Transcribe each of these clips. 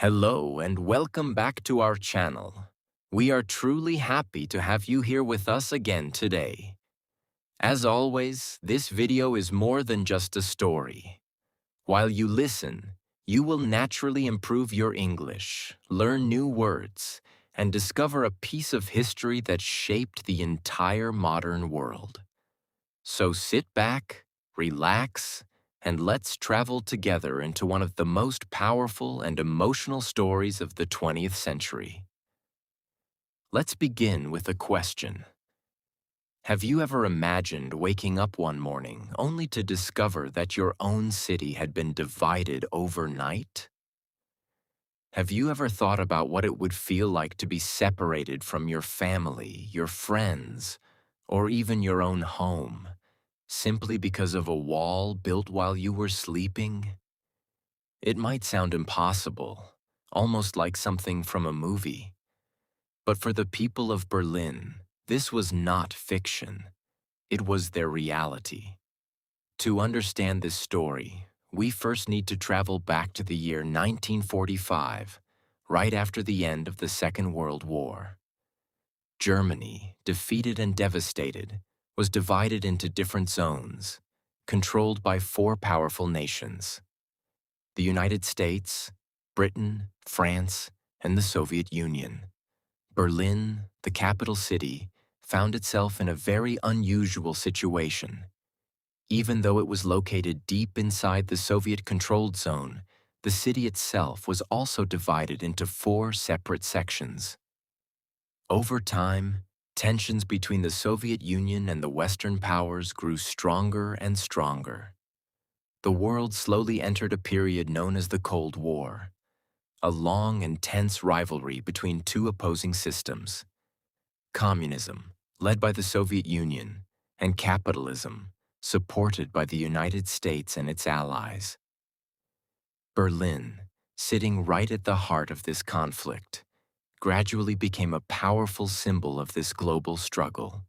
Hello and welcome back to our channel. We are truly happy to have you here with us again today. As always, this video is more than just a story. While you listen, you will naturally improve your English, learn new words, and discover a piece of history that shaped the entire modern world. So sit back, relax, and let's travel together into one of the most powerful and emotional stories of the 20th century. Let's begin with a question. Have you ever imagined waking up one morning only to discover that your own city had been divided overnight? Have you ever thought about what it would feel like to be separated from your family, your friends, or even your own home, simply because of a wall built while you were sleeping? It might sound impossible, almost like something from a movie. But for the people of Berlin, this was not fiction. It was their reality. To understand this story, we first need to travel back to the year 1945, right after the end of the Second World War. Germany, defeated and devastated, was divided into different zones, controlled by four powerful nations: the United States, Britain, France, and the Soviet Union. Berlin, the capital city, found itself in a very unusual situation. Even though it was located deep inside the Soviet-controlled zone, the city itself was also divided into four separate sections. Over time, tensions between the Soviet Union and the Western powers grew stronger and stronger. The world slowly entered a period known as the Cold War, a long and tense rivalry between two opposing systems: communism, led by the Soviet Union, and capitalism, supported by the United States and its allies. Berlin, sitting right at the heart of this conflict, gradually became a powerful symbol of this global struggle.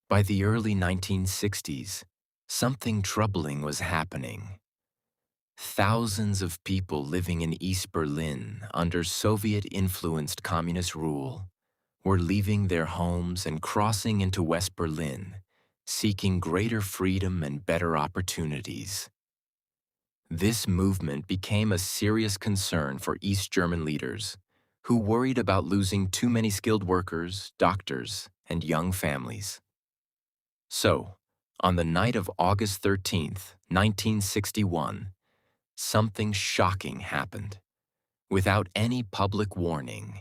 By the early 1960s, something troubling was happening. Thousands of people living in East Berlin under Soviet-influenced communist rule were leaving their homes and crossing into West Berlin, seeking greater freedom and better opportunities. This movement became a serious concern for East German leaders, who worried about losing too many skilled workers, doctors, and young families. So, on the night of August 13th, 1961, something shocking happened. Without any public warning,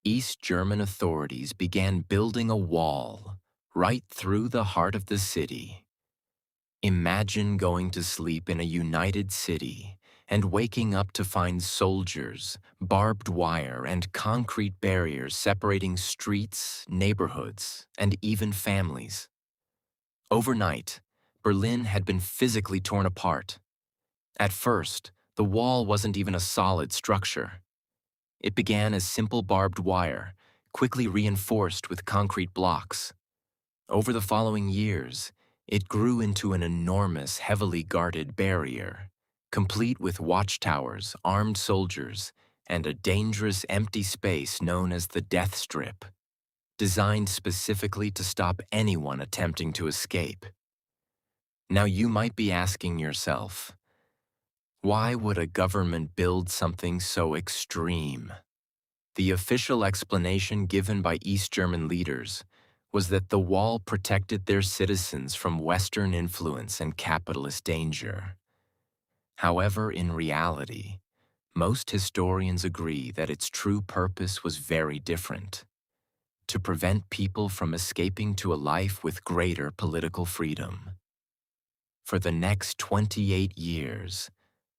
East German authorities began building a wall right through the heart of the city. Imagine going to sleep in a united city and waking up to find soldiers, barbed wire, and concrete barriers separating streets, neighborhoods, and even families. Overnight, Berlin had been physically torn apart. At first, the wall wasn't even a solid structure. It began as simple barbed wire, quickly reinforced with concrete blocks. Over the following years, it grew into an enormous, heavily guarded barrier, complete with watchtowers, armed soldiers, and a dangerous empty space known as the Death Strip, designed specifically to stop anyone attempting to escape. Now you might be asking yourself, why would a government build something so extreme? The official explanation given by East German leaders was that the wall protected their citizens from Western influence and capitalist danger. However, in reality, most historians agree that its true purpose was very different: to prevent people from escaping to a life with greater political freedom. For the next 28 years,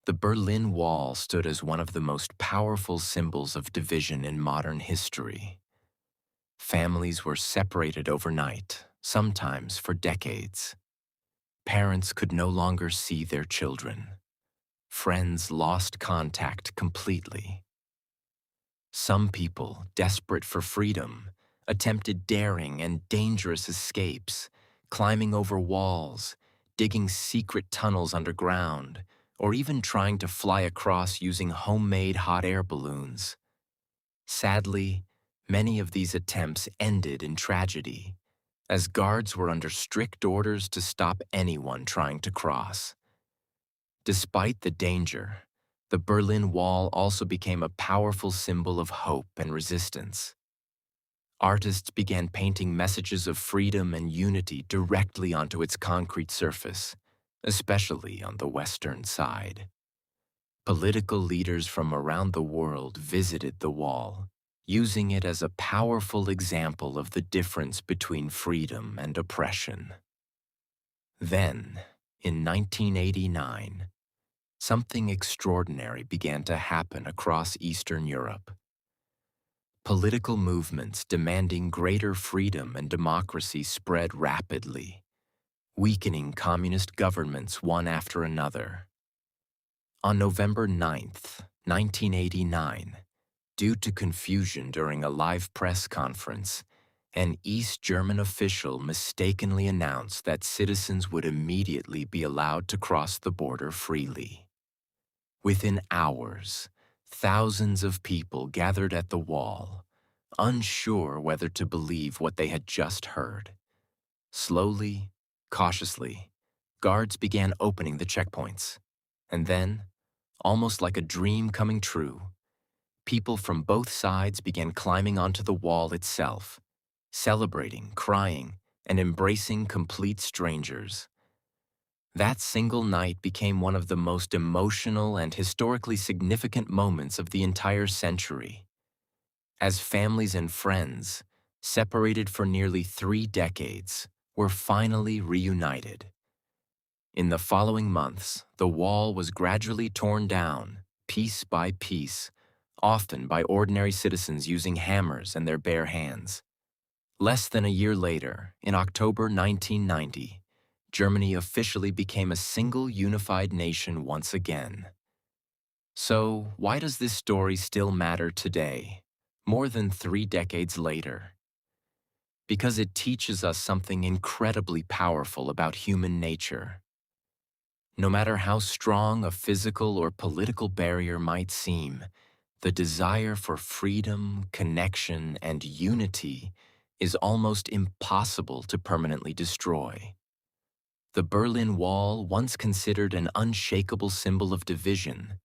the Berlin Wall stood as one of the most powerful symbols of division in modern history. Families were separated overnight, sometimes for decades. Parents could no longer see their children. Friends lost contact completely. Some people, desperate for freedom, attempted daring and dangerous escapes, climbing over walls, digging secret tunnels underground, or even trying to fly across using homemade hot air balloons. Sadly, many of these attempts ended in tragedy, as guards were under strict orders to stop anyone trying to cross. Despite the danger, the Berlin Wall also became a powerful symbol of hope and resistance. Artists began painting messages of freedom and unity directly onto its concrete surface, especially on the western side. Political leaders from around the world visited the wall, using it as a powerful example of the difference between freedom and oppression. Then, in 1989, something extraordinary began to happen across Eastern Europe. Political movements demanding greater freedom and democracy spread rapidly, weakening communist governments one after another. On November 9th, 1989, due to confusion during a live press conference, an East German official mistakenly announced that citizens would immediately be allowed to cross the border freely. Within hours, thousands of people gathered at the wall, unsure whether to believe what they had just heard. Slowly, cautiously, guards began opening the checkpoints. And then, almost like a dream coming true, people from both sides began climbing onto the wall itself, celebrating, crying, and embracing complete strangers. That single night became one of the most emotional and historically significant moments of the entire century. As families and friends, separated for nearly 3 decades, were finally reunited. In the following months, the wall was gradually torn down, piece by piece, often by ordinary citizens using hammers and their bare hands. Less than a year later, in October 1990, Germany officially became a single unified nation once again. So, why does this story still matter today, more than 3 decades later? Because it teaches us something incredibly powerful about human nature. No matter how strong a physical or political barrier might seem, the desire for freedom, connection, and unity is almost impossible to permanently destroy. The Berlin Wall, once considered an unshakable symbol of division,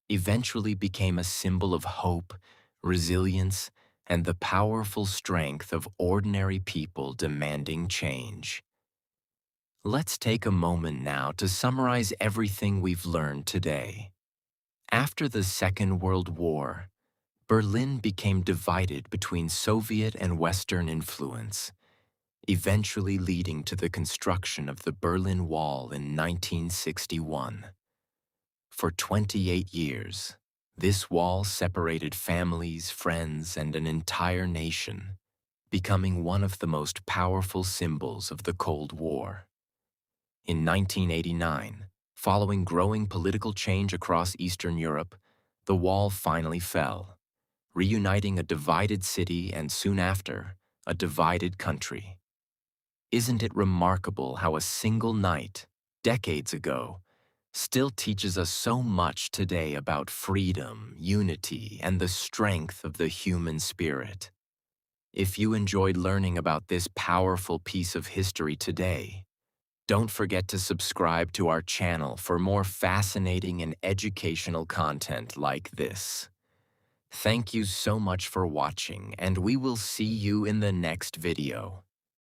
eventually became a symbol of hope, resilience, and the powerful strength of ordinary people demanding change. Let's take a moment now to summarize everything we've learned today. After the Second World War, Berlin became divided between Soviet and Western influence, eventually leading to the construction of the Berlin Wall in 1961. For 28 years, this wall separated families, friends, and an entire nation, becoming one of the most powerful symbols of the Cold War. In 1989, following growing political change across Eastern Europe, the wall finally fell, reuniting a divided city and soon after, a divided country. Isn't it remarkable how a single night, decades ago, still teaches us so much today about freedom, unity, and the strength of the human spirit? If you enjoyed learning about this powerful piece of history today, don't forget to subscribe to our channel for more fascinating and educational content like this. Thank you so much for watching, and we will see you in the next video.